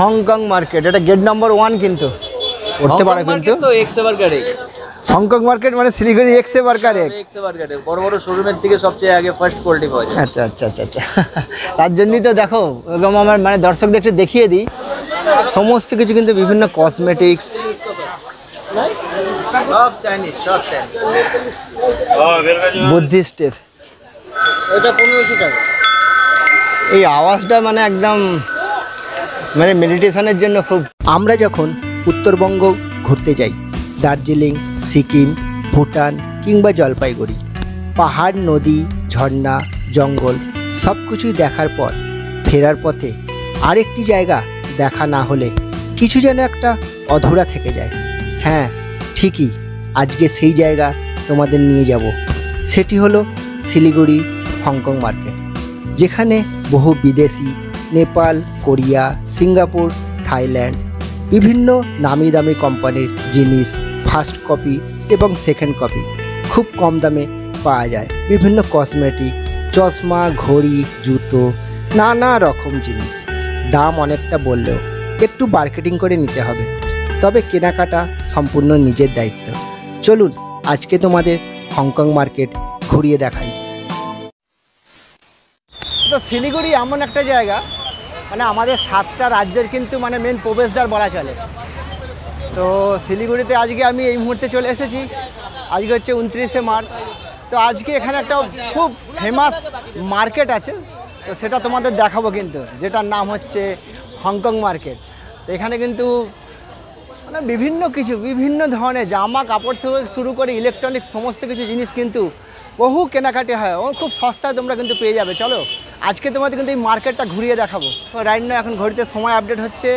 Hong Kong market, এটা gate number 1 কিন্তু উঠতে পারে কিন্তু তো এক্স বার্গার হংকং মার্কেট মানে শিলিগুড়ি এক্সে বার্গার বড় বড় শোরুমের থেকে সবচেয়ে আগে ফার্স্ট কোয়ালিটি পাওয়া যায়। আচ্ছা আচ্ছা আচ্ছা আচ্ছা তার জন্যই তো দেখো এরকম আমার মানে দর্শকদের একটু দেখিয়ে দিই সমস্ত কিছু কিন্তু বিভিন্ন কসমেটিক্স সব চাইনিজ বুদ্ধিস্টের। এটা 1500 টাকা। এই আওয়াজটা মানে একদম মানে মেডিটেশনের জন্য খুব। আমরা যখন উত্তরবঙ্গ ঘুরতে যাই, দার্জিলিং, সিকিম, ভুটান কিংবা জলপাইগুড়ি, পাহাড়, নদী, ঝর্ণা, জঙ্গল সব কিছুই দেখার পর ফেরার পথে আরেকটি জায়গা দেখা না হলে কিছু যেন একটা অধুরা থেকে যায়। হ্যাঁ ঠিকই, আজকে সেই জায়গা তোমাদের নিয়ে যাব। সেটি হলো শিলিগুড়ি হংকং মার্কেট, যেখানে বহু বিদেশি, নেপাল, কোরিয়া, সিঙ্গাপুর, থাইল্যান্ড বিভিন্ন নামি দামি কোম্পানির জিনিস ফার্স্ট কপি এবং সেকেন্ড কপি খুব কম দামে পাওয়া যায়। বিভিন্ন কসমেটিক, চশমা, ঘড়ি, জুতো, নানা রকম জিনিস। দাম অনেকটা বললেও একটু মার্কেটিং করে নিতে হবে, তবে কেনাকাটা সম্পূর্ণ নিজের দায়িত্ব। চলুন আজকে তোমাদের হংকং মার্কেট ঘুরিয়ে দেখাই। তো শিলিগুড়ি এমন একটা জায়গা মানে আমাদের 7টা রাজ্যের কিন্তু মানে মেন প্রবেশদ্বার বলা চলে। তো শিলিগুড়িতে আজকে আমি এই মুহূর্তে চলে এসেছি। আজকে হচ্ছে 29শে মার্চ। তো আজকে এখানে একটা খুব ফেমাস মার্কেট আছে, তো সেটা তোমাদের দেখাবো কিন্তু, যেটার নাম হচ্ছে হংকং মার্কেট। তো এখানে কিন্তু মানে বিভিন্ন ধরনের জামা কাপড় থেকে শুরু করে ইলেকট্রনিক্স সমস্ত কিছু জিনিস কিন্তু বহু কেনাকাটি হয় ও খুব সস্তায় তোমরা কিন্তু পেয়ে যাবে। চলো আজকে তোমাদের কিন্তু এই মার্কেটটা ঘুরিয়ে দেখাবো। রাইট না এখন ঘড়িতে সময় আপডেট হচ্ছে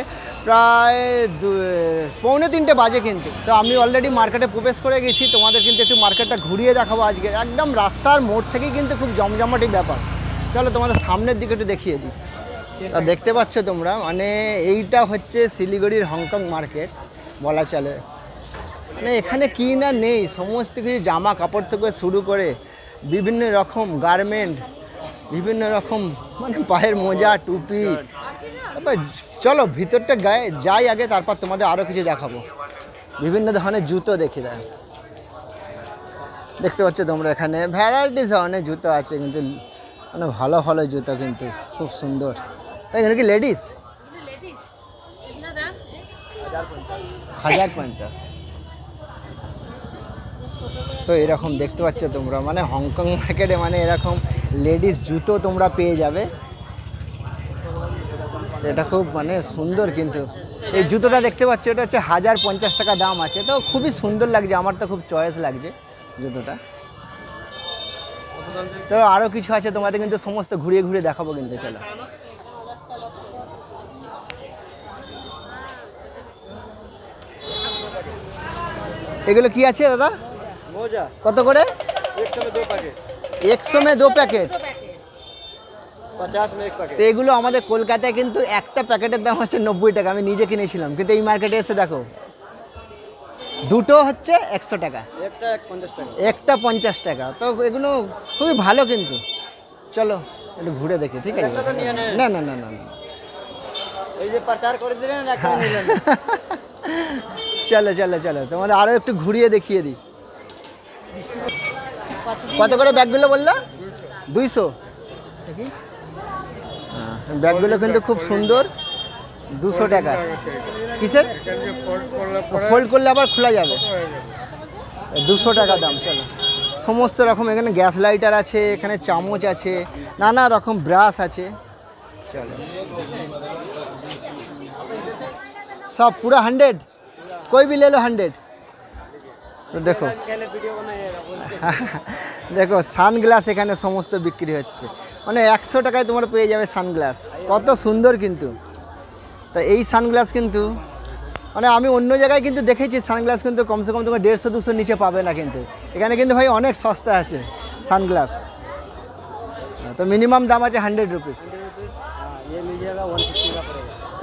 প্রায় 2:45 বাজে কিন্তু। তো আমি অলরেডি মার্কেটে প্রবেশ করে গেছি, তোমাদের কিন্তু একটু মার্কেটটা ঘুরিয়ে দেখাবো আজকে। একদম রাস্তার মোড় থেকেই কিন্তু খুব জমজমাটি ব্যাপার। চলো তোমাদের সামনের দিকে একটু দেখিয়ে দিই। তা দেখতে পাচ্ছ তোমরা মানে এইটা হচ্ছে শিলিগুড়ির হংকং মার্কেট বলা চলে। মানে এখানে কি না নেই, সমস্ত কিছু জামা কাপড় থেকে শুরু করে বিভিন্ন রকম গার্মেন্ট, বিভিন্ন রকম মানে পায়ের মোজা, টুপি। তারপর চলো ভিতরটা গায়ে যাই আগে, তারপর তোমাদের আরও কিছু দেখাবো। বিভিন্ন ধরনের জুতো দেখে দেয়, দেখতে পাচ্ছ তোমরা এখানে ভ্যারাইটি ধরনের জুতো আছে কিন্তু মানে ভালো ভালো জুতো কিন্তু খুব সুন্দর। এখানে কি লেডিস 1050। তো এরকম দেখতে পাচ্ছ তোমরা মানে হংকং মার্কেটে মানে এরকম লেডিস জুতো তোমরা পেয়ে যাবে। এটা খুব মানে সুন্দর কিন্তু। এই জুতোটা দেখতে পাচ্ছ, এটা হচ্ছে 1050 টাকা দাম আছে। তো খুবই সুন্দর লাগছে, আমার তো খুব চয়েস লাগছে জুতোটা। তো আরও কিছু আছে তোমাদের কিন্তু সমস্ত ঘুরিয়ে ঘুরিয়ে দেখাবো কিন্তু। চলো এগুলো কি আছে দাদা? মোজা কত করে? 100 में 2 पैकेट। 50 में 1 पैकेट। তো এগুলো আমাদের কলকাতায় কিন্তু একটা প্যাকেটের দাম হচ্ছে 90 টাকা। আমি নিজে কিনেছিলাম, কিন্তু এই মার্কেটে এসে দেখো দুটো হচ্ছে 100 টাকা, একটা 50 টাকা। তো এগুলো খুবই ভালো কিন্তু। চলো একটু ঘুরে দেখি, ঠিক আছে? না না না না না, এই যে প্রচার করে দিলেন একটা নিলেন। চলো চলো চলো তোমাদের আরও একটু ঘুরিয়ে দেখিয়ে দিই। কত করে ব্যাগগুলো বললো? 200। দেখি ব্যাগগুলো কিন্তু খুব সুন্দর, 200 টাকা। কিসের? ফোল্ড করলে আবার খোলা যাবে, 200 টাকা দাম। চলো সমস্ত রকম এখানে গ্যাস লাইটার আছে, এখানে চামচ আছে, নানা রকম ব্রাশ আছে। চলো सब पूरा 100, कोई भी ले लो 100। তো দেখো দেখো সানগ্লাস এখানে সমস্ত বিক্রি হচ্ছে, মানে 100 টাকায় তোমরা পেয়ে যাবে সানগ্লাস। কত সুন্দর কিন্তু। তা এই সানগ্লাস কিন্তু মানে আমি অন্য জায়গায় কিন্তু দেখেছি সানগ্লাস কিন্তু কমসে কম তোমার 150-200 নিচে পাবে না, কিন্তু এখানে কিন্তু ভাই অনেক সস্তা আছে সানগ্লাস। তো মিনিমাম দাম আছে 100 रुपीज़।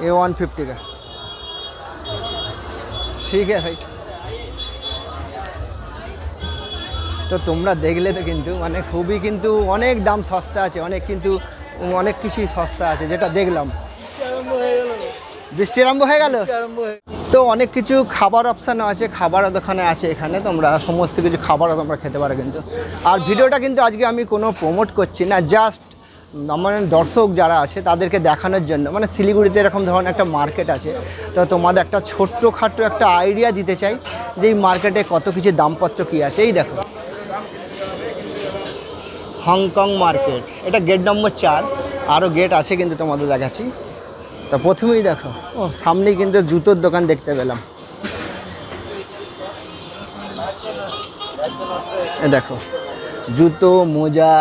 ये 150 का। ঠিক আছে ভাই। তো তোমরা দেখলে তো কিন্তু মানে খুবই কিন্তু অনেক দাম সস্তা আছে, অনেক কিন্তু অনেক কিছুই সস্তা আছে যেটা দেখলাম। বৃষ্টি আরম্ভ হয়ে গেল। তো অনেক কিছু খাবার অপশানও আছে, খাবার দোকানে আছে এখানে, তোমরা সমস্ত কিছু খাবারও তোমরা খেতে পারো কিন্তু। আর ভিডিওটা কিন্তু আজকে আমি কোনো প্রমোট করছি না, জাস্ট আমার দর্শক যারা আছে তাদেরকে দেখানোর জন্য। মানে শিলিগুড়িতে এরকম ধরনের একটা মার্কেট আছে, তো তোমাদের একটা ছোট্টখাটো একটা আইডিয়া দিতে চাই যে এই মার্কেটে কত কিছু দামপত্র কী আছে। এই দেখো হংকং মার্কেট, এটা গেট নম্বর 4, আরও গেট আছে কিন্তু তোমাদের দেখাচ্ছি। তা প্রথমেই দেখো, ও সামনেই কিন্তু জুতোর দোকান দেখতে পেলাম। এ দেখো জুতো, মোজা,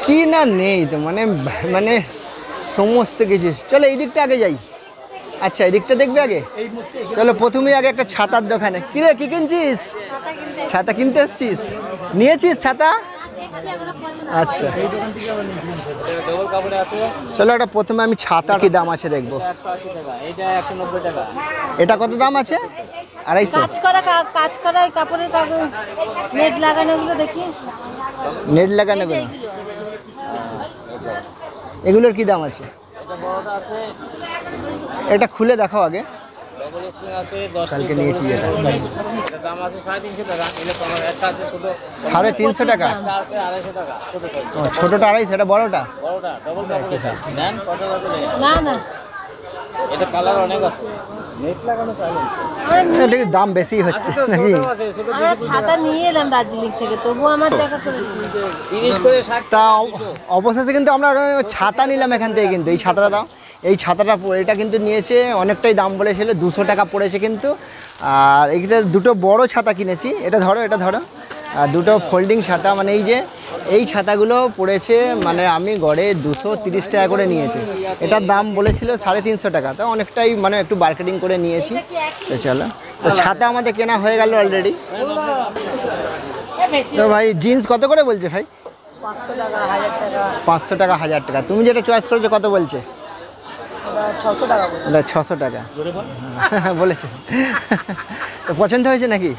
কি না নেই তো, মানে সমস্ত কিছু। চলো এই দিকটা আগে যাই। আচ্ছা এই দিকটা দেখবে আগে, চলো প্রথমেই আগে একটা ছাতার দোকানে। কিরে কি কিনছিস? ছাতা কিনতে এসছিস? নিয়েছিস ছাতা? আচ্ছা চলো, এটা প্রথমে আমি ছাতা কি দাম আছে দেখবো। এটা কত দাম আছে? 250। কাজ করা কাপড়ের কাগজ, নেট লাগানোগুলো দেখি। নেট লাগানো গুলো, এগুলোর কি দাম আছে? এটা খুলে দেখাও আগে। কালকে নিয়েছি এটা 350 টাকা। ছোটটা 250, এটা বড়টা? না না, এটা কালার অনেক আছে, নেট লাগানো এটা দাম বেশি হচ্ছে নাকি? আমরা ছাতা নিয়ে এলাম দার্জিলিং থেকে, তবুও আমার টাকা করে 30 করে 60। তা অবশেষে কিন্তু আমরা ছাতা নিলাম এখান থেকে কিন্তু। এই ছাতাটা দাম, এই ছাতাটা এটা কিন্তু নিয়েছে অনেকটাই দাম বলেছিল, 200 টাকা পড়েছে কিন্তু। আর এইটা দুটো বড় ছাতা কিনেছি, এটা ধরো, এটা ধরো। আর দুটো ফোল্ডিং ছাতা, মানে এই ছাতাগুলো পড়েছে, মানে আমি গড়ে 230 টাকা করে নিয়েছি। এটার দাম বলেছিল 350 টাকা, তো অনেকটাই মানে একটু মার্কেটিং করে নিয়েছি। তো চলো, তো ছাতা আমাদের কেনা হয়ে গেল অলরেডি। তো ভাই জিন্স কত করে বলছে ভাই? 500 টাকা, 1000 টাকা। 500 টাকা, 1000 টাকা। তুমি যেটা চয়েস করেছো কত বলছে? 600 টাকা। 600 টাকা বলেছে। তো পছন্দ হয়েছে নাকি?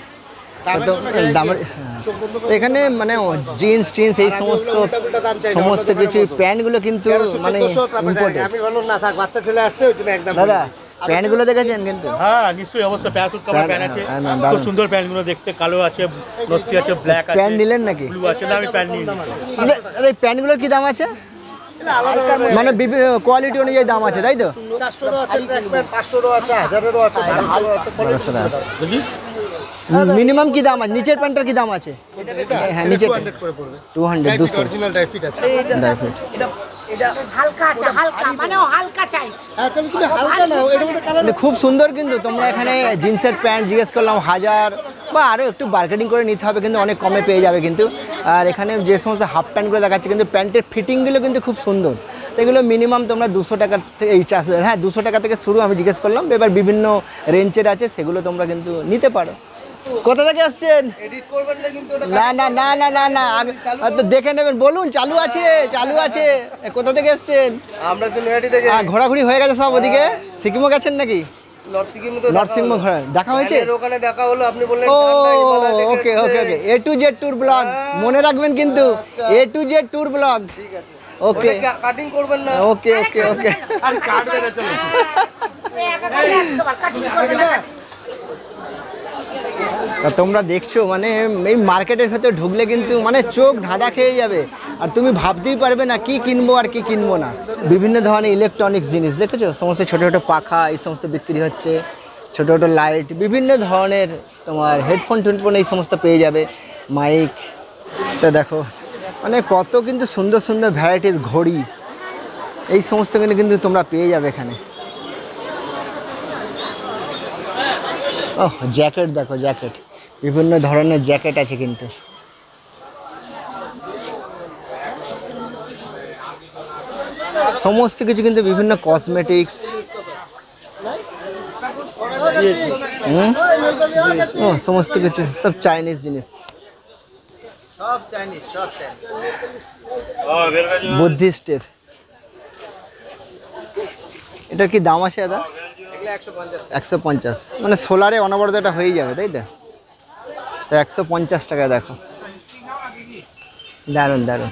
দামের এখানে মানে জিন্স টিন্স এই সমস্ত কিছু প্যান্টগুলো কিন্তু মানে ইম্পর্টেন্ট। দাদা প্যান্টগুলো দেখেছেন কিন্তু? হ্যাঁ নিশ্চয়ই, অবশ্যই প্যারাসুট কভার প্যান্ট আছে, খুব সুন্দর প্যান্টগুলো দেখতে, কালো আছে, নস্টি আছে, ব্ল্যাক আছে। প্যান্ট নিলেন নাকি? ব্লু আছে, না আমি প্যান্ট নিই। এই প্যান্টগুলোর কি দাম আছে? মানে বিভিন্ন কোয়ালিটি অনুযায়ী দাম আছে, তাই তো? 400 আছে, 500 আছে, 1000 আছে, 1200 আছে। বুঝলি? মিনিমাম কি দাম আছে? নিচের প্যান্টের কি দাম আছে? হ্যাঁ নিচের 200, 200 অরিজিনাল ড্রাই ফিট আছে। Dry fit. এটা হালকা আছে, হালকা মানে ও হালকা চাইছে। হ্যাঁ তাহলে তুমি হালকা নাও, এর মধ্যে কালার খুব সুন্দর কিন্তু। তোমরা এখানে জিন্সের প্যান্ট জিজ্ঞেস করলাম 1000 বা আরও একটু মার্কেটিং করে নিতে হবে, কিন্তু অনেক কমে পেয়ে যাবে কিন্তু। আর এখানে যে সমস্ত হাফ প্যান্টগুলো দেখাচ্ছে কিন্তু প্যান্টের ফিটিংগুলো কিন্তু খুব সুন্দর। তো এগুলো মিনিমাম তোমরা 200 টাকার থেকে, এই 200 টাকা থেকে শুরু আমি জিজ্ঞেস করলাম। এবার বিভিন্ন রেঞ্জের আছে, সেগুলো তোমরা কিন্তু নিতে পারো। কোথা থেকে আসছেন? না না না না না না, তো দেখে নেবেন, বলুন। চালু আছে, চালু আছে। কোথা থেকে এসছেন? আমরা তো নয়াটি থেকে। ঘোরাঘুরি হয়ে গেছে সব ওদিকে? সিকিমও গেছেন নাকি? নরসিংহ ঘোরা দেখা হয়েছে? ওখানে দেখা হলো, আপনি বললেন ও ওকে ওকে ওকে, A to Z tour blog মনে রাখবেন কিন্তু, A to Z tour blog. Okay cutting করবেন না? ওকে ওকে ওকে। আর কাট দেবে চলো। তা তোমরা দেখছো মানে এই মার্কেটের ভেতর ঢুকলে কিন্তু মানে চোখ ধাঁধা খেয়ে যাবে, আর তুমি ভাবতেই পারবে না কি কিনবো আর কি কিনবো না। বিভিন্ন ধরনের ইলেকট্রনিক্স জিনিস দেখেছো, সমস্ত ছোটো ছোটো পাখা এই সমস্ত বিক্রি হচ্ছে, ছোটো ছোটো লাইট, বিভিন্ন ধরনের তোমার হেডফোন টেডফোন এই সমস্ত পেয়ে যাবে, মাইক। তা দেখো মানে কত কিন্তু সুন্দর সুন্দর ভ্যারাইটিস ঘড়ি এই সমস্ত কিন্তু তোমরা পেয়ে যাবে এখানে। ও জ্যাকেট দেখো, জ্যাকেট, বিভিন্ন ধরনের জ্যাকেট আছে কিন্তু। সমস্ত কিছু কিন্তু বিভিন্ন কসমেটিক্স, ও সমস্ত কিছু সব চাইনিজ জিনিস, সব চাইনিজ, সব চাইনিজ। বুদ্ধিস্টের। এটার কি দাম আছে দাদা? 150, মানে সোলারে অনবরত এটা হয়ে যাবে, তাই তো? 150 টাকা। দেখো দারুণ দারুণ,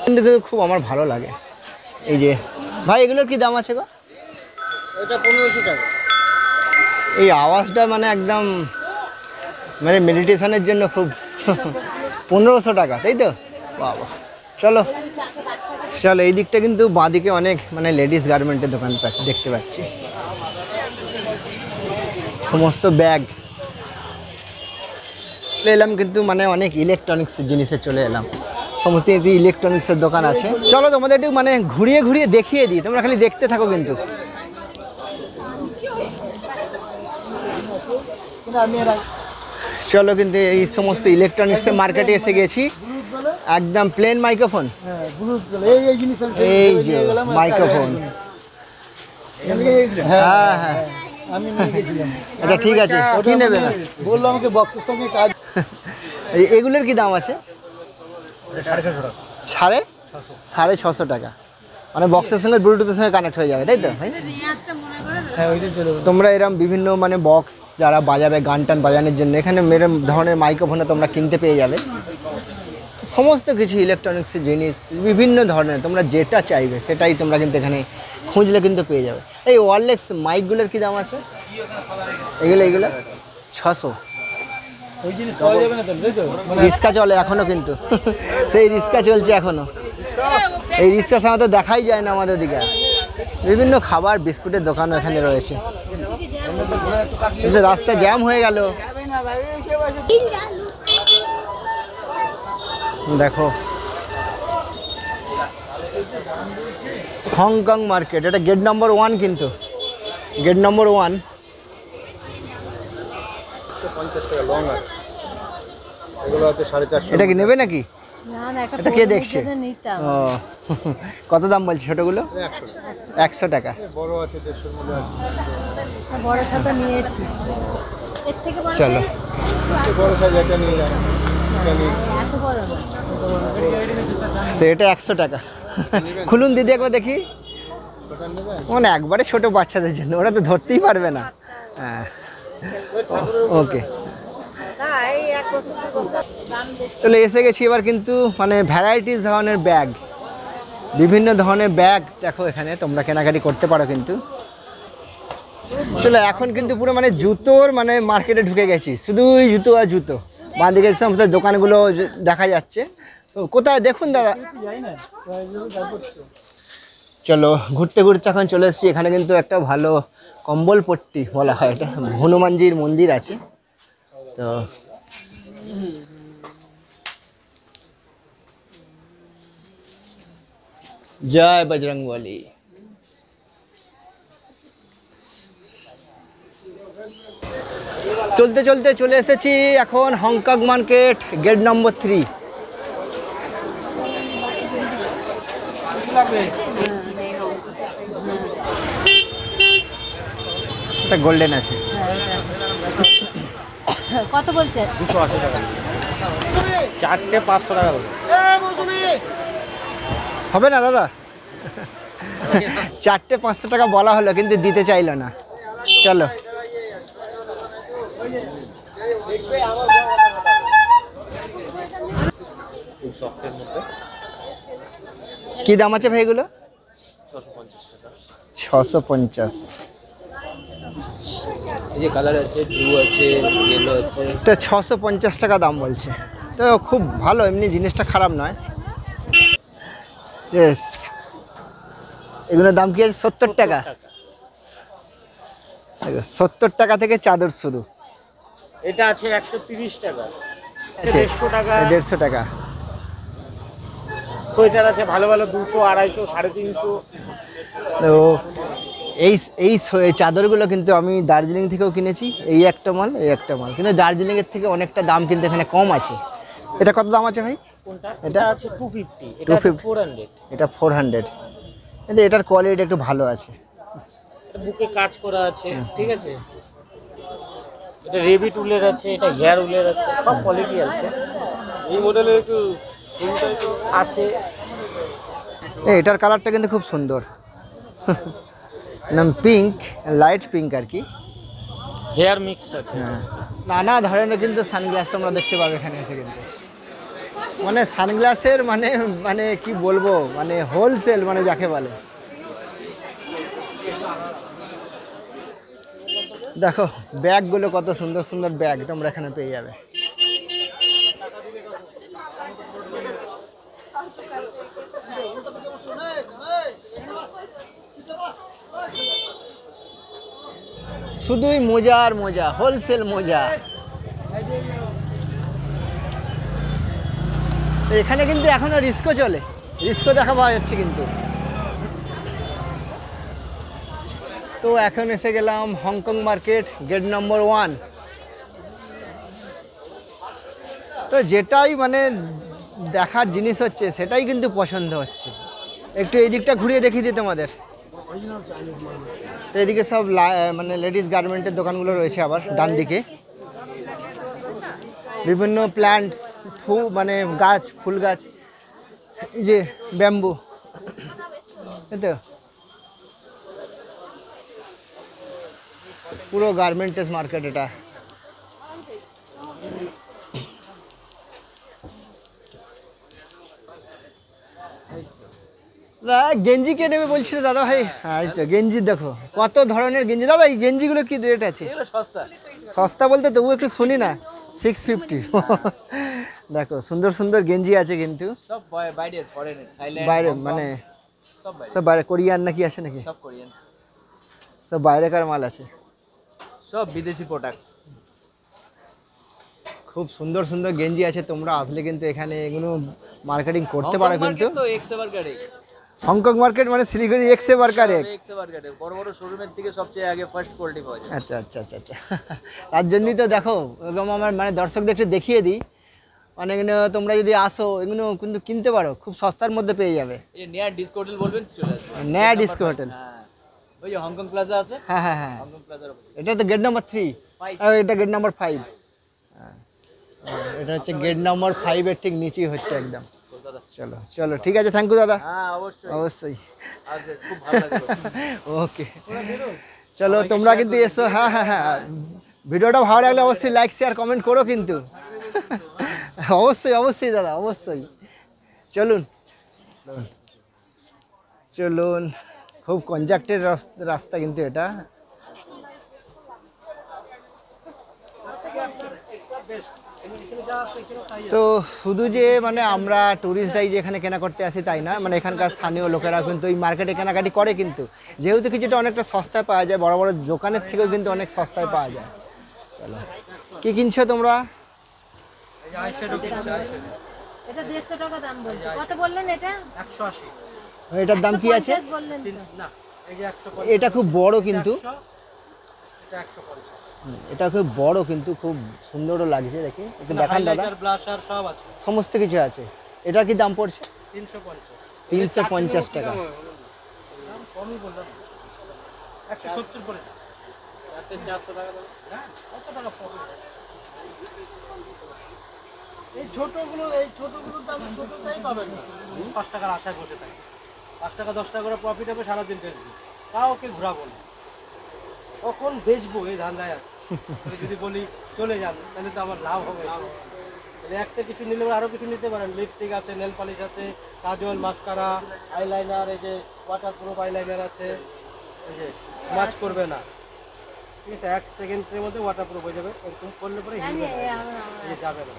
কিন্তু খুব আমার ভালো লাগে। এই যে ভাই এগুলোর কি দাম আছে গো? এটা 1500 টাকা। এই আওয়াজটা মানে একদম মানে মেডিটেশনের জন্য খুব 1500 টাকা, তাই তো? বাবা, চলো চলো এই দিকটা কিন্তু বাঁদিকে অনেক মানে লেডিস গার্মেন্টের দোকান দেখতে পাচ্ছি, সমস্ত ব্যাগ। চলে এলাম কিন্তু মানে অনেক ইলেকট্রনিক্স জিনিসে চলে এলাম, সমস্ত ইলেকট্রনিক্সের দোকান আছে। চলো তোমাদের একটু মানে ঘুরিয়ে ঘুরিয়ে দেখিয়ে দিই, তোমরা খালি দেখতে থাকো কিন্তু। চলো কিন্তু এই সমস্ত ইলেকট্রনিক্সের মার্কেটে এসে গেছি। একদম প্লেন মাইক্রোফোন, এই যে মাইক্রোফোন, হ্যাঁ হ্যাঁ এটা ঠিক আছে, কি নেবে না বললো আমাকে বক্সের সঙ্গে কাজ। এগুলোর কি দাম আছে? 650 টাকা, মানে বক্সের সঙ্গে ব্লুটুথের সঙ্গে কানেক্ট হয়ে যাবে, তাই তো? তোমরা এরকম বিভিন্ন মানে বক্স যারা বাজাবে, গান টান বাজানোর জন্য এখানে এরম ধরনের মাইক্রোফোনে তোমরা কিনতে পেয়ে যাবে। সমস্ত কিছু ইলেকট্রনিক্সের জিনিস বিভিন্ন ধরনের, তোমরা যেটা চাইবে সেটাই তোমরা কিন্তু এখানে খুঁজলে কিন্তু পেয়ে যাবে। এই ওয়্যারলেস মাইকগুলোর কি দাম আছে? এগুলো 600। ওই জিনিস পাওয়া যাবে না তো, রিক্সা চলে এখনো কিন্তু সেই রিক্সা চলছে এখনো। এই রিক্সা সময় তো দেখাই যায় না আমাদের দিকে। বিভিন্ন খাবার বিস্কুটের দোকানও এখানে রয়েছে, কিন্তু রাস্তা জ্যাম হয়ে গেল। দেখো হংকং মার্কেট, এটা গেট নম্বর 1, কিন্তু গেট নম্বর 1। 50 টাকা লং আছে, এগুলো আছে 450। এটা কি নেবে নাকি? না না, এটা কে দেখছে? ও কত দাম বলছে ছোটগুলো? 100 টাকা। বড় আছে 150 মধ্যে আছে, বড় ছাতা নিয়েছি। এর থেকে বড় চলো বড় সাইজ এটা নিয়ে যান। এত বড় না। তো এটা 100 টাকা। খুলুন দিদি একবার দেখি, মানে একবারে ছোট বাচ্চাদের জন্য, ওরা তো ধরতেই পারবে না। হ্যাঁ ওকে, চলে এসে গেছি এবার কিন্তু মানে ভ্যারাইটিস ধরনের ব্যাগ, বিভিন্ন ধরনের ব্যাগ দেখো এখানে তোমরা কেনাকাটি করতে পারো কিন্তু। চলো এখন কিন্তু পুরো মানে জুতোর মানে মার্কেটে ঢুকে গেছি, শুধুই জুতো আর জুতো। বাঁদিকে সমস্ত দোকানগুলো দেখা যাচ্ছে। তো কোথায় দেখুন দাদা, চলো ঘুরতে ঘুরতে এখন চলে এসেছি। এখানে কিন্তু একটা ভালো কম্বল পট্টি বলা হয়, এটা হনুমানজির মন্দির আছে। তো জয় বজরংবলী। চলতে চলতে চলে এসেছি এখন হংকং মার্কেট, গেট নম্বর 3। এটা গোল্ডেন আছে, কত বলছে? 280 টাকা, 4টে 500 টাকা হবে না দাদা? 4টে 500 টাকা বলা হলো কিন্তু দিতে চাইলো না। চলো কি দাম আছে ভাই এগুলো? 650। এই যে কালার আছে, ব্লু আছে, ইয়েলো আছে। এটা 650 টাকা দাম বলছে, তো খুব ভালো, এমনি জিনিসটা খারাপ নয়। ইয়েস, এগুলোর দাম কি আছে? 70 টাকা। 70 টাকা থেকে চাদর শুরু। এটা আছে 130 টাকা, 150 টাকা, 150 টাকা। সোয়েটার আছে ভালো ভালো 200, 250, 350। তো এই চাদরগুলো কিন্তু আমি দার্জিলিং থেকেও কিনেছি। এই একটা মাল, এই একটা মাল, কিন্তু দার্জিলিংয়ের থেকে অনেকটা দাম কিন্তু এখানে কম আছে। এটা কত দাম আছে ভাই? কোনটা? এটা এটা আছে 250, এটা আছে 400। এটা 400, কিন্তু এটার কোয়ালিটি একটু ভালো আছে। এটা বুকে কাজ করা আছে, ঠিক আছে। এটা রেবিট উলের আছে, এটা হেয়ার উলের আছে, সব কোয়ালিটি আছে। এই মডেলের একটু আছে। এটার কালারটা কিন্তু খুব সুন্দর, নাম পিঙ্ক, লাইট পিঙ্ক আর কি। হেয়ার মিক্স আছে। হ্যাঁ নানা ধরনের কিন্তু সানগ্লাস তোমরা দেখতে পাবে এখানে এসে কিন্তু, মানে সানগ্লাসের মানে মানে কি বলবো, মানে হোলসেল মানে যাকে বলে। দেখো ব্যাগগুলো কত সুন্দর সুন্দর ব্যাগ তোমরা এখানে পেয়ে যাবে। শুধুই মোজা আর মোজা, হোলসেল মোজা। এখানে কিন্তু এখনো রিস্কও চলে, রিস্কও দেখা পাওয়া যাচ্ছে কিন্তু। তো এখন এসে গেলাম হংকং মার্কেট, গেট নম্বর 1। তো যেটাই মানে দেখার জিনিস হচ্ছে সেটাই কিন্তু পছন্দ হচ্ছে। একটু এই দিকটা ঘুরিয়ে দেখিয়ে দিই তোমাদের। তো এদিকে সব মানে লেডিস গার্মেন্টের দোকানগুলো রয়েছে, আবার ডান দিকে বিভিন্ন প্ল্যান্টস, মানে গাছ, ফুল গাছ, এই যে ব্যাম্বু, এই তো পুরো গার্মেন্টস মার্কেট এটা। গেঞ্জি কে নেবে বলছিল দাদা ভাই? হ্যাঁ এই তো গেঞ্জি, দেখো কত ধরনের গেঞ্জি। দাদা এই গেঞ্জিগুলো কি রেট আছে? সস্তা। সস্তা বলতে তবু একটু শুনি না। 650। দেখো সুন্দর সুন্দর গেঞ্জি আছে কিন্তু, সব বাইরের, ফরেনের, থাইল্যান্ড, বাইরে হংকং, মানে সব বাইরে, সব বাইরে। কোরিয়ান নাকি আছে নাকি? সব কোরিয়ান, সব বাইরেকার মাল আছে, সব বিদেশি প্রোডাক্ট। খুব সুন্দর সুন্দর গেঞ্জি আছে। তোমরা আসলে কিন্তু এখানে এগুলো মার্কেটিং করতে পারো কিন্তু। তো এক্সে বার্গারে, হংকং মার্কেট মানে শিলিগুড়ি এক্সে বার্কারে। এক্সে বার্গারে বড় বড় শোরুমের থেকে সবচেয়ে আগে ফার্স্ট কোয়ালিটি পাওয়া যায়। আচ্ছা আচ্ছা আচ্ছা আচ্ছা। তার জন্যই তো দেখো এরকম আমার মানে দর্শকদের একটু দেখিয়ে দিই, মানে এগুলো তোমরা যদি আসো এগুলো কিন্তু কিনতে পারো, খুব সস্তার মধ্যে পেয়ে যাবে। এই নেয়া ডিস্কো হোটেল বলবেন চলে আসবে। নেয়া ডিস্কো হোটেল, হ্যাঁ ওই যে হংকং প্লাজা আছে, হ্যাঁ হ্যাঁ হ্যাঁ, হংকং প্লাজার উপরে। এটা তো গেট নাম্বার 3, এটা গেট নাম্বার 5। এটা হচ্ছে গেট নাম্বার 5 এর ঠিক নিচেই হচ্ছে একদম। চলো চলো ঠিক আছে, থ্যাংক ইউ দাদা। হ্যাঁ অবশ্যই অবশ্যই, আসবে, খুব ভালো লাগবে। ওকে চলো তোমরা কিন্তু এসো। হ্যাঁ হ্যাঁ হ্যাঁ, ভিডিওটা ভালো লাগলে অবশ্যই লাইক শেয়ার কমেন্ট করো কিন্তু। অবশ্যই অবশ্যই দাদা, অবশ্যই। চলুন চলুন, খুব কনজাক্টেড রাস্তা কিন্তু এটা। তো শুধু যে মানে আমরা ট্যুরিস্টরাই যে এখানে কেনা করতে আসি তাই না, মানে এখানকার স্থানীয় লোকেরা কিন্তু এই মার্কেটে কেনাকাটি করে কিন্তু, যেহেতু কিছুটা অনেকটা সস্তায় পাওয়া যায়, বড় বড় দোকানের থেকেও কিন্তু অনেক সস্তায় পাওয়া যায়। চলো কি কিনছো তোমরা? এটা 150 টাকা দাম বলছে। কত বললেন এটা? 180। এটার দাম কি আছে? 150 বললেন তো। না এই যে 150, এটা খুব বড় কিন্তু, এটা 150। এটা খুব বড় কিন্তু খুব সুন্দরও লাগছে, দেখি একটু দেখান দাদা। হাইলাইটার, ব্লাশার সব আছে, সমস্ত কিছু আছে। এটার কি দাম পড়ছে? 350। 350 টাকা। দাম কমই বললাম, 170 করে। 400 টাকা দাম। হ্যাঁ কত টাকা প্রফিট? এই ছোটগুলোর দাম ছোটটাই পাবেন না। 5 টাকার আশায় বসে থাকে, 5 টাকা 10 টাকা করে প্রফিট হবে, সারাদিন বেচবো, কাউকে ঘোরাবো না। কখন বেচবো এই ধান্দায় আছে। যদি বলি চলে যান তাহলে তো আমার লাভ হবে। তাহলে একটা কিছু নিলে আরো কিছু নিতে পারেন। লিপস্টিক আছে, নেল পালিশ আছে, কাজল, মাস্কারা, আইলাইনার, এই যে ওয়াটার প্রুফ আইলাইনার আছে, এই যে স্মাচ করবে না, ঠিক আছে, 1 সেকেন্ডের মধ্যে ওয়াটার প্রুফ হয়ে যাবে। এরকম করলে পরে হিলবে না, এই যে যাবে না।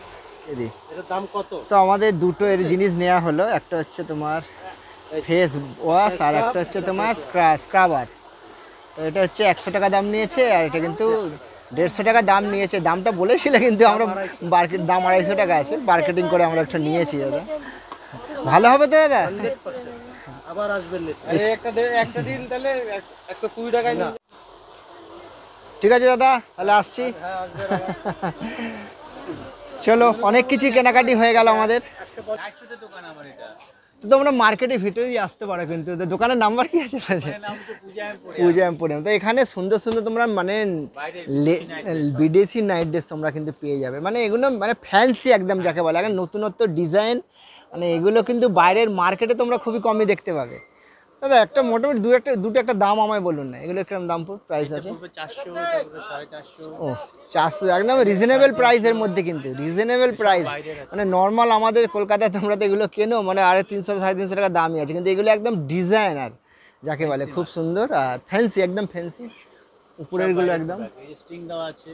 এদি এটার দাম কত? তো আমাদের দুটো এর জিনিস নেওয়া হলো, একটা হচ্ছে তোমার ফেস ওয়াশ আর একটা হচ্ছে তোমার স্ক্রাবার। তো এটা হচ্ছে 100 টাকা দাম নিয়েছে, আর এটা কিন্তু 150 টাকা দাম নিয়েছে। দামটা বলেছিল কিন্তু আমরা মার্কেট দাম 250 টাকা আছে, মার্কেটিং করে আমরা একটা নিয়েছি দাদা। ভালো হবে তো দাদা? 100%। আবার আসবেন একটা দিন তাহলে 120 টাকায় না। ঠিক আছে দাদা, তাহলে আসছি। হ্যাঁ আসবেন আবার। চলো অনেক কিছু কেনাকাটি হয়ে গেল আমাদের। দোকান আমার এটা। তো তোমরা মার্কেটের ভিতরেই আসতে পারো কিন্তু, তো দোকানের নাম্বার কি আছে? নাম তো পূজা পূজা এম্পোরিয়াম। তো এখানে সুন্দর সুন্দর তোমরা মানে বিদেশি নাইট ড্রেস তোমরা কিন্তু পেয়ে যাবে, মানে এগুলো মানে ফ্যান্সি একদম যাকে বলে, এখন নতুনত্ব ডিজাইন, মানে এগুলো কিন্তু বাইরের মার্কেটে তোমরা খুবই কমই দেখতে পাবে। দাদা একটা মোটামুটি দুটো একটা দাম আমায় বলুন না, এগুলো কিরকম দাম প্রাইস আছে? 400, তারপরে 450। ও 400, একদম রিজনেবল প্রাইসের মধ্যে, কিন্তু রিজনেবল প্রাইস, মানে নর্মাল আমাদের কলকাতায় তোমরা তো এগুলো কেনো মানে 350 350 টাকা দামই আছে, কিন্তু এগুলো একদম ডিজাইনার যাকে বলে, খুব সুন্দর আর ফ্যান্সি, একদম ফ্যান্সি। উপরের গুলো একদম স্টিং দেওয়া আছে,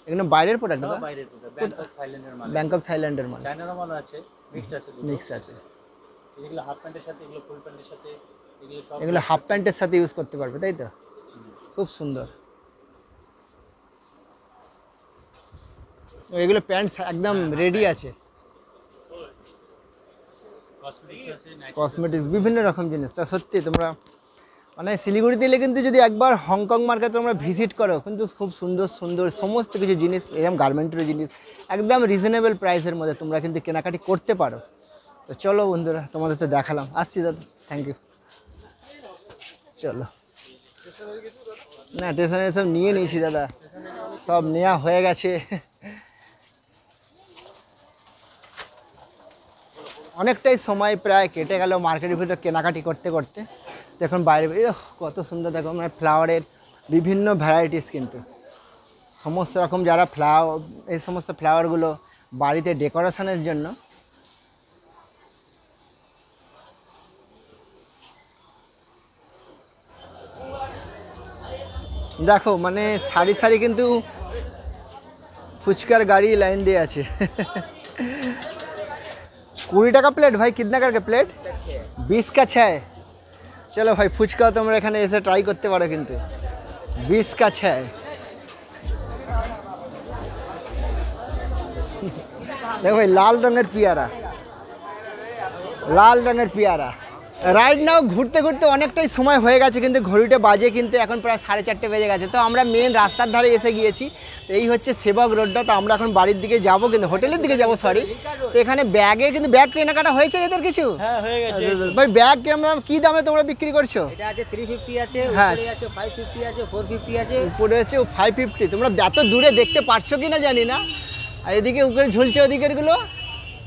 এগুলো বাইরের প্রোডাক্ট, সব বাইরের প্রোডাক্ট, ব্যাংকক থাইল্যান্ডের মাল, ব্যাংকক থাইল্যান্ডের মাল, চায়নার মাল আছে, মিক্সড আছে, মিক্স আছে। এগুলো হাফ প্যান্টের সাথে, এগুলো ফুল প্যান্টের সাথে, এগুলো সব এগুলো হাফ প্যান্টের সাথে ইউজ করতে পারবে, তাই তো? খুব সুন্দর। এগুলো প্যান্ট একদম রেডি আছে, কসমেটিক্স আছে, কসমেটিক্স বিভিন্ন রকম জিনিস। তা সত্যি তোমরা মানে শিলিগুড়িতে এলে কিন্তু যদি একবার হংকং মার্কেট তোমরা ভিজিট করো, কিন্তু খুব সুন্দর সুন্দর সমস্ত কিছু জিনিস, এরকম গার্মেন্টের জিনিস একদম রিজনেবল প্রাইসের মধ্যে তোমরা কিন্তু কেনাকাটি করতে পারো। তো চলো বন্ধুরা, তোমাদের তো দেখালাম, আসছি দাদা, থ্যাংক ইউ। চলো না, স্টেশনে সব নিয়ে নিয়েছি দাদা, সব নেওয়া হয়ে গেছে। অনেকটাই সময় প্রায় কেটে গেল মার্কেটের ভিতরে কেনাকাটি করতে করতে। দেখুন বাইরে কত সুন্দর, দেখো মানে ফ্লাওয়ারের বিভিন্ন ভ্যারাইটিস, কিন্তু সমস্ত রকম যারা এই সমস্ত ফ্লাওয়ারগুলো বাড়িতে ডেকোরেশনের জন্য। দেখো মানে সারি সারি কিন্তু ফুচকার গাড়ি লাইন দিয়ে আছে। 20 টাকা প্লেট ভাই, कितना करके प्लेट? 20 का 6। চলো ভাই, ফুচকা তোমরা এখানে এসে ট্রাই করতে পারো, কিন্তু 20 का 6। দেখো ভাই, লাল রঙের পেয়ারা, লাল রঙের পেয়ারা। রাইট নাও ঘুরতে ঘুরতে অনেকটাই সময় হয়ে গেছে, কিন্তু ঘড়িটা বাজে কিন্তু এখন প্রায় 4:30 বেজে গেছে। তো আমরা মেন রাস্তার ধারে এসে গিয়েছি। তো এই হচ্ছে সেবক রোডটা। তো আমরা এখন বাড়ির দিকে যাব, কিন্তু হোটেলের দিকে যাব, সরি। তো এখানে ব্যাগে কিন্তু ব্যাগ কেনাকাটা হয়েছে এদের কিছু? হ্যাঁ হয়ে গেছে। ভাই ব্যাগ কেমন, কি দামে তোমরা বিক্রি করছো? এটা আছে 350 আছে, হ্যাঁ। উপরে আছে 550 আছে, 450 আছে। উপরে হচ্ছে 550। তোমরা এত দূরে দেখতে পারছো কি না জানি না। আর এদিকে উপরে ঝুলছে ওদিকের গুলো,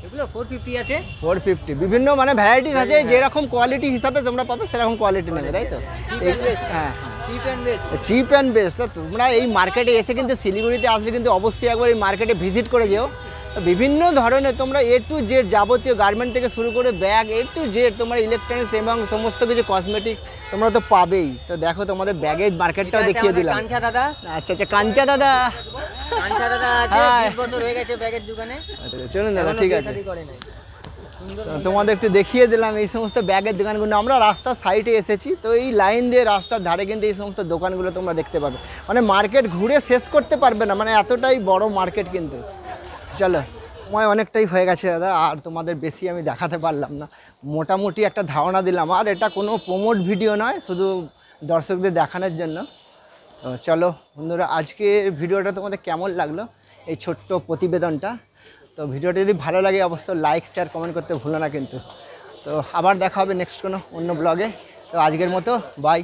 এগুলো 450 আছে। 450 বিভিন্ন মানে ভ্যারাইটিস আছে, যেরকম কোয়ালিটি হিসাবে তোমরা পাবে সেরকম কোয়ালিটি নেবে, তাই তো? হ্যাঁ, cheap and best. Cheap and best. তোমরা এই মার্কেটে এসে কিন্তু শিলিগুড়িতে আসলে কিন্তু অবশ্যই একবার এই মার্কেটে ভিজিট করে যেও। বিভিন্ন ধরনের তোমরা A to Z যাবতীয় গার্মেন্ট থেকে শুরু করে ব্যাগ A to Z তোমরা ইলেকট্রনিক্স এবং সমস্ত কিছু কসমেটিক্স তোমরা তো পাবেই। তো দেখো তোমাদের ব্যাগের মার্কেটটাও দেখিয়ে দিলাম। কাঞ্চা দাদা, আচ্ছা আচ্ছা, কাঞ্চা দাদা, কাঞ্চা দাদা আছে, হ্যাঁ। 20 বছর হয়ে গেছে ব্যাগের দোকানে। আচ্ছা, চলুন দাদা, ঠিক আছে। শাড়ি করে নাই। তোমাদের একটু দেখিয়ে দিলাম এই সমস্ত ব্যাগের দোকানগুলো। আমরা রাস্তার সাইডে এসেছি, তো এই লাইন দিয়ে রাস্তার ধারে কিন্তু এই সমস্ত দোকানগুলো তোমরা দেখতে পাবে। মানে মার্কেট ঘুরে শেষ করতে পারবে না, মানে এতটাই বড় মার্কেট কিন্তু। চলো, সময় অনেকটাই হয়ে গেছে দাদা, আর তোমাদের বেশি আমি দেখাতে পারলাম না, মোটামুটি একটা ধারণা দিলাম। আর এটা কোনো প্রমোট ভিডিও নয়, শুধু দর্শকদের দেখানোর জন্য। তো চলো বন্ধুরা, আজকের ভিডিওটা তোমাদের কেমন লাগলো, এই ছোট্ট প্রতিবেদনটা। তো ভিডিওটা যদি ভালো লাগে অবশ্যই লাইক শেয়ার কমেন্ট করতে ভুলো না কিন্তু। তো আবার দেখা হবে নেক্সট কোনো অন্য ব্লগে। তো আজকের মতো বাই।